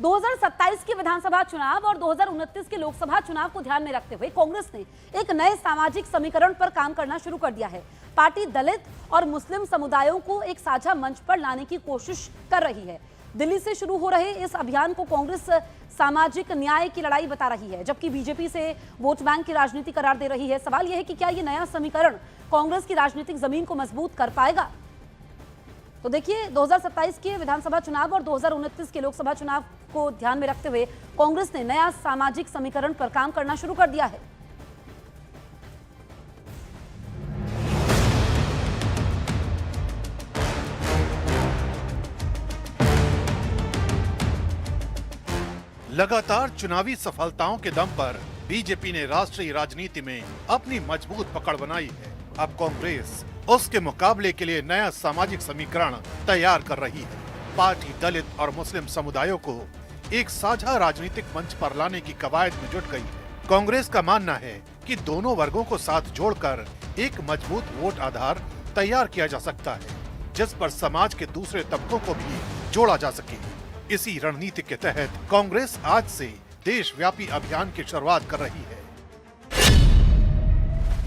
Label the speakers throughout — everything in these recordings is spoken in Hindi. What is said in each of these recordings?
Speaker 1: 2027 के विधानसभा चुनाव और 2029 के लोकसभा चुनाव को ध्यान में रखते हुए कांग्रेस ने एक नए सामाजिक समीकरण पर काम करना शुरू कर दिया है। पार्टी दलित और मुस्लिम समुदायों को एक साझा मंच पर लाने की कोशिश कर रही है। दिल्ली से शुरू हो रहे इस अभियान को कांग्रेस सामाजिक न्याय की लड़ाई बता रही है, जबकि बीजेपी से वोट बैंक की राजनीति करार दे रही है। सवाल यह है कि क्या ये नया समीकरण कांग्रेस की राजनीतिक जमीन को मजबूत कर पाएगा? तो देखिए, 2027 के विधानसभा चुनाव और 2029 के लोकसभा चुनाव को ध्यान में रखते हुए कांग्रेस ने नया सामाजिक समीकरण पर काम करना शुरू कर दिया है।
Speaker 2: लगातार चुनावी सफलताओं के दम पर बीजेपी ने राष्ट्रीय राजनीति में अपनी मजबूत पकड़ बनाई है। अब कांग्रेस उसके मुकाबले के लिए नया सामाजिक समीकरण तैयार कर रही है। पार्टी दलित और मुस्लिम समुदायों को एक साझा राजनीतिक मंच पर लाने की कवायद में जुट गई है। कांग्रेस का मानना है कि दोनों वर्गों को साथ जोड़कर एक मजबूत वोट आधार तैयार किया जा सकता है, जिस पर समाज के दूसरे तबकों को भी जोड़ा जा सके। इसी रणनीति के तहत कांग्रेस आज से देशव्यापी अभियान की शुरुआत कर रही है।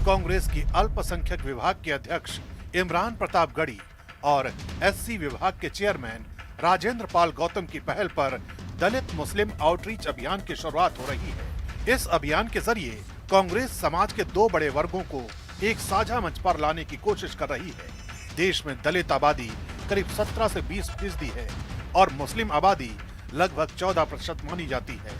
Speaker 2: कांग्रेस की अल्पसंख्यक विभाग के अध्यक्ष इमरान प्रताप गढ़ी और एससी विभाग के चेयरमैन राजेंद्र पाल गौतम की पहल पर दलित मुस्लिम आउटरीच अभियान की शुरुआत हो रही है। इस अभियान के जरिए कांग्रेस समाज के दो बड़े वर्गों को एक साझा मंच पर लाने की कोशिश कर रही है। देश में दलित आबादी करीब 17 से 20% है और मुस्लिम आबादी लगभग 14% मानी जाती है।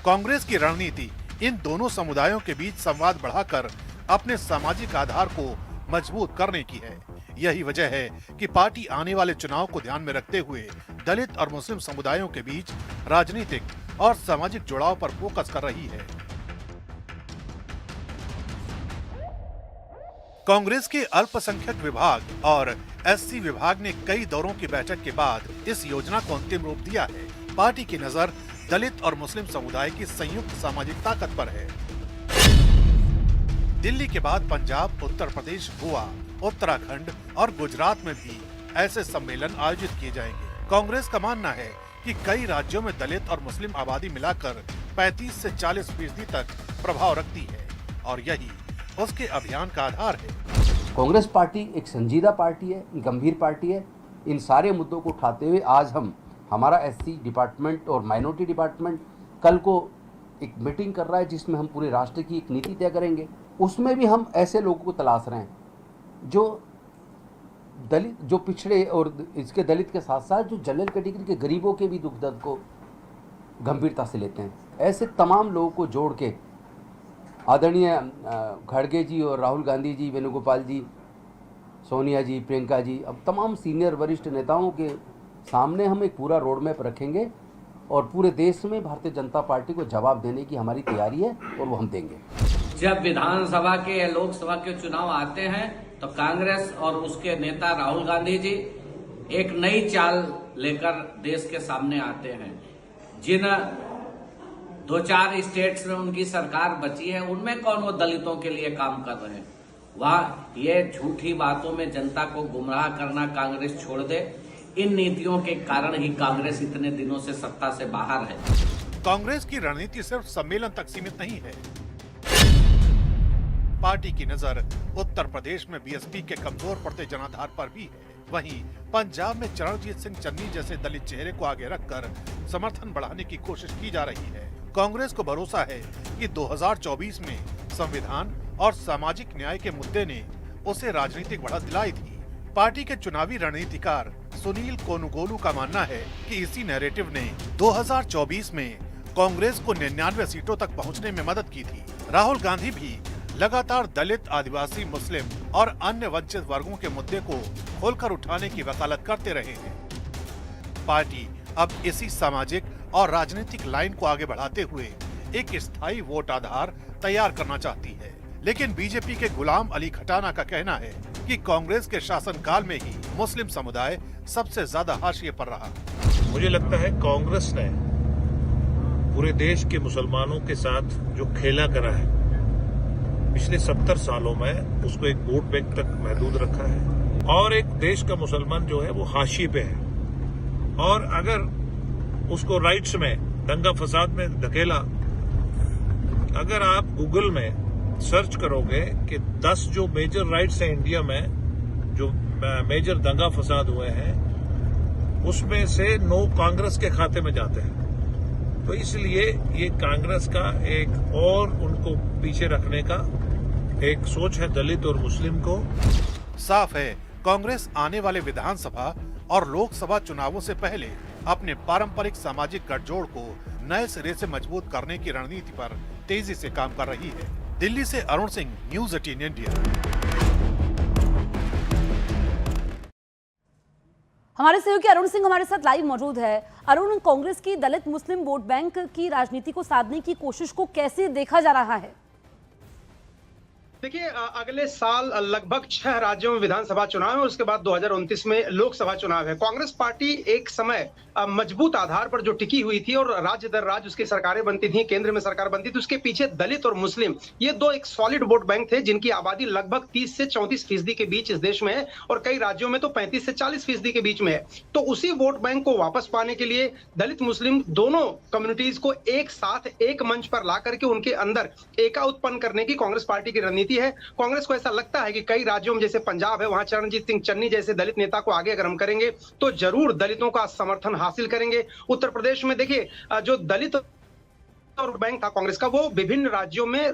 Speaker 2: कांग्रेस की रणनीति इन दोनों समुदायों के बीच संवाद बढ़ाकर अपने सामाजिक आधार को मजबूत करने की है। यही वजह है कि पार्टी आने वाले चुनाव को ध्यान में रखते हुए दलित और मुस्लिम समुदायों के बीच राजनीतिक और सामाजिक जुड़ाव पर फोकस कर रही है। कांग्रेस के अल्पसंख्यक विभाग और एससी विभाग ने कई दौरों की बैठक के बाद इस योजना को अंतिम रूप दिया है। पार्टी की नजर दलित और मुस्लिम समुदाय की संयुक्त सामाजिक ताकत पर है। दिल्ली के बाद पंजाब, उत्तर प्रदेश, गोवा, उत्तराखंड और गुजरात में भी ऐसे सम्मेलन आयोजित किए जाएंगे। कांग्रेस का मानना है कि कई राज्यों में दलित और मुस्लिम आबादी मिलाकर 35 से 40% तक प्रभाव रखती है और यही उसके अभियान का आधार है।
Speaker 3: कांग्रेस पार्टी एक संजीदा पार्टी है, गंभीर पार्टी है। इन सारे मुद्दों को उठाते हुए आज हमारा एससी डिपार्टमेंट और माइनॉरिटी डिपार्टमेंट कल को एक मीटिंग कर रहा है, जिसमें हम पूरे राष्ट्र की एक नीति तय करेंगे। उसमें भी हम ऐसे लोगों को तलाश रहे हैं जो दलित, जो पिछड़े और इसके दलित के साथ साथ जो जनरल कैटेगरी के गरीबों के भी दुख दर्द को गंभीरता से लेते हैं। ऐसे तमाम लोगों को जोड़ के आदरणीय खड़गे जी और राहुल गांधी जी, वेणुगोपाल जी, सोनिया जी, प्रियंका जी, अब तमाम सीनियर वरिष्ठ नेताओं के सामने हम एक पूरा रोड मैप रखेंगे और पूरे देश में भारतीय जनता पार्टी को जवाब देने की हमारी तैयारी है और वो हम देंगे।
Speaker 4: जब विधानसभा के या लोकसभा के चुनाव आते हैं तो कांग्रेस और उसके नेता राहुल गांधी जी एक नई चाल लेकर देश के सामने आते हैं। जिन 2-4 स्टेट्स में उनकी सरकार बची है, उनमें कौन वो दलितों के लिए काम कर रहे हैं? वह ये झूठी बातों में जनता को गुमराह करना कांग्रेस छोड़ दे। इन नीतियों के कारण ही कांग्रेस इतने दिनों से सत्ता से बाहर है।
Speaker 2: कांग्रेस की रणनीति सिर्फ सम्मेलन तक सीमित नहीं है। पार्टी की नजर उत्तर प्रदेश में बीएसपी के कमजोर पड़ते जनाधार पर भी है। वहीं पंजाब में चरणजीत सिंह चन्नी जैसे दलित चेहरे को आगे रखकर समर्थन बढ़ाने की कोशिश की जा रही है। कांग्रेस को भरोसा है कि 2024 में संविधान और सामाजिक न्याय के मुद्दे ने उसे राजनीतिक बढ़त दिलाई थी। पार्टी के चुनावी रणनीतिकार सुनील कोनुगोलू का मानना है कि इसी नैरेटिव ने 2024 में कांग्रेस को 99 सीटों तक पहुंचने में मदद की थी। राहुल गांधी भी लगातार दलित, आदिवासी, मुस्लिम और अन्य वंचित वर्गों के मुद्दे को खोलकर उठाने की वकालत करते रहे हैं। पार्टी अब इसी सामाजिक और राजनीतिक लाइन को आगे बढ़ाते हुए एक स्थायी वोट आधार तैयार करना चाहती है। लेकिन बीजेपी के गुलाम अली खटाना का कहना है कि कांग्रेस के शासनकाल में ही मुस्लिम समुदाय सबसे ज्यादा हाशिए पर रहा।
Speaker 5: मुझे लगता है कांग्रेस ने पूरे देश के मुसलमानों के साथ जो खेला करा है पिछले 70 सालों में, उसको एक वोट बैंक तक महदूद रखा है और एक देश का मुसलमान जो है वो हाशिए पे है। और अगर उसको राइट्स में, दंगा फसाद में धकेला। अगर आप गूगल में सर्च करोगे कि 10 जो मेजर राइट्स हैं इंडिया में, जो मेजर दंगा फसाद हुए हैं, उसमें से 9 कांग्रेस के खाते में जाते हैं। तो इसलिए ये कांग्रेस का एक और उनको पीछे रखने का एक सोच है दलित और मुस्लिम को।
Speaker 2: साफ है, कांग्रेस आने वाले विधानसभा और लोकसभा चुनावों से पहले अपने पारंपरिक सामाजिक गठजोड़ को नए सिरे से मजबूत करने की रणनीति पर तेजी से काम कर रही है। दिल्ली से अरुण सिंह, न्यूज़ 18 इंडिया।
Speaker 1: हमारे सहयोगी अरुण सिंह हमारे साथ लाइव मौजूद है। अरुण, कांग्रेस की दलित मुस्लिम वोट बैंक की राजनीति को साधने की कोशिश को कैसे देखा जा रहा है?
Speaker 6: देखिए, अगले साल लगभग 6 राज्यों में विधानसभा चुनाव है और उसके बाद 2029 में लोकसभा चुनाव है। कांग्रेस पार्टी एक समय मजबूत आधार पर जो टिकी हुई थी और राज्य दर राज्य उसकी सरकारें बनती थी, केंद्र में सरकार बनती थी, उसके पीछे दलित और मुस्लिम ये दो एक सॉलिड वोट बैंक थे जिनकी आबादी लगभग 30 से 34% के बीच इस देश में है और कई राज्यों में तो 35 से 40% के बीच में है। तो उसी वोट बैंक को वापस पाने के लिए दलित मुस्लिम दोनों कम्युनिटीज को एक साथ एक मंच पर ला करके उनके अंदर एका उत्पन्न करने की कांग्रेस पार्टी की रणनीति है। कांग्रेस को ऐसा लगता है कि कई राज्यों में, जैसे पंजाब है, वहां चरणजीत सिंह चन्नी जैसे दलित नेता को आगे अगर हम करेंगे तो जरूर दलितों का समर्थन हासिल करेंगे। उत्तर प्रदेश में देखिए, जो दलित और बैंक था कांग्रेस का, वो विभिन्न राज्यों में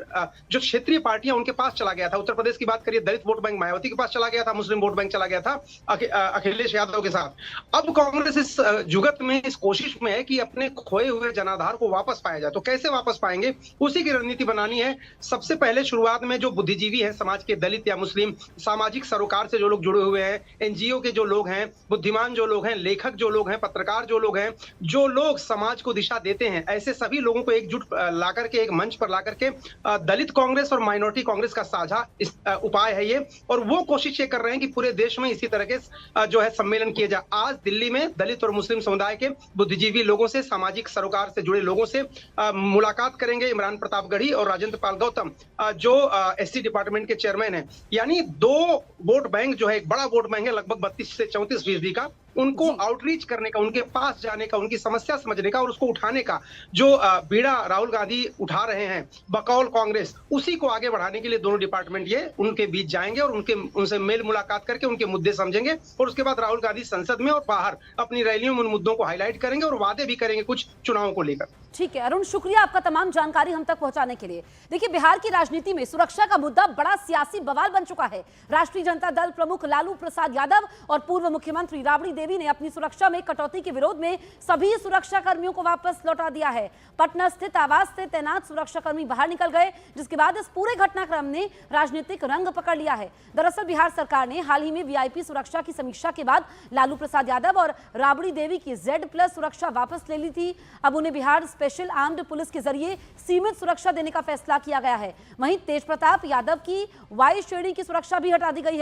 Speaker 6: जो क्षेत्रीय पार्टियां उनके पास चला गया था। उत्तर प्रदेश की बात करिए, दलित वोट बैंक मायावती के पास चला गया था, मुस्लिम वोट बैंक चला गया था अखिलेश यादव के साथ। अब कांग्रेस इस जुगत में, इस कोशिश में है कि अपने खोए हुए जनाधार को वापस पाया जाए। तो कैसे वापस पाएंगे, उसी की रणनीति बनानी है। सबसे पहले शुरुआत में जो बुद्धिजीवी है समाज के, दलित या मुस्लिम, सामाजिक सरोकार से जो लोग जुड़े हुए हैं, एनजीओ के जो लोग हैं, बुद्धिमान जो लोग हैं, लेखक जो लोग हैं, पत्रकार जो लोग हैं, जो लोग समाज को दिशा देते हैं, ऐसे सभी लोगों को एकजुट लाकर के एक मंच पर लाकर के दलित कांग्रेस और माइनॉरिटी कांग्रेस का साझा उपाय है ये। और वो कोशिश ये कर रहे हैं कि पूरे देश में इसी तरह के जो है सम्मेलन किए जाए। आज दिल्ली में दलित और मुस्लिम समुदाय के बुद्धिजीवी लोगों से, सामाजिक सरोकार से जुड़े लोगों से मुलाकात करेंगे इमरान प्रतापगढ़ी और राजेंद्र पाल गौतम, जो एससी डिपार्टमेंट के चेयरमैन है। यानी 2 वोट बैंक जो है, एक बड़ा वोट बैंक है लगभग 32 से 34% का, उनको आउटरीच करने का, उनके पास जाने का, उनकी समस्या समझने का और उसको उठाने का जो बीड़ा राहुल गांधी उठा रहे हैं बकौल कांग्रेस, उसी को आगे बढ़ाने के लिए दोनों डिपार्टमेंट ये उनके बीच जाएंगे और उनसे मेल मुलाकात करके उनके मुद्दे समझेंगे और उसके बाद राहुल गांधी संसद में और बाहर अपनी रैलियों में उन मुद्दों को हाईलाइट करेंगे और वादे भी करेंगे कुछ चुनावों को लेकर।
Speaker 1: ठीक है अरुण, शुक्रिया आपका तमाम जानकारी हम तक पहुंचाने के लिए। देखिए, बिहार की राजनीति में सुरक्षा का मुद्दा बड़ा सियासी बवाल बन चुका है। राष्ट्रीय जनता दल प्रमुख लालू प्रसाद यादव और पूर्व मुख्यमंत्री राबड़ी देवी ने अपनी सुरक्षा में कटौती के विरोध में सभी सुरक्षा कर्मियों को वापस लौटा दिया है। पटना स्थित आवास से तैनात सुरक्षाकर्मी बाहर निकल गए, जिसके बाद इस पूरे घटनाक्रम ने राजनीतिक रंग पकड़ लिया है। दरअसल बिहार सरकार ने हाल ही में वीआईपी सुरक्षा की समीक्षा के बाद लालू प्रसाद यादव और राबड़ी देवी की Z+ सुरक्षा वापस ले ली थी। अब उन्हें बिहार स्पेशल आर्म्ड पुलिस के जरिए सीमित सुरक्षा देने का फैसला किया गया है। वहीं तेज प्रताप यादव की Y श्रेणी की सुरक्षा भी हटा दी गई है।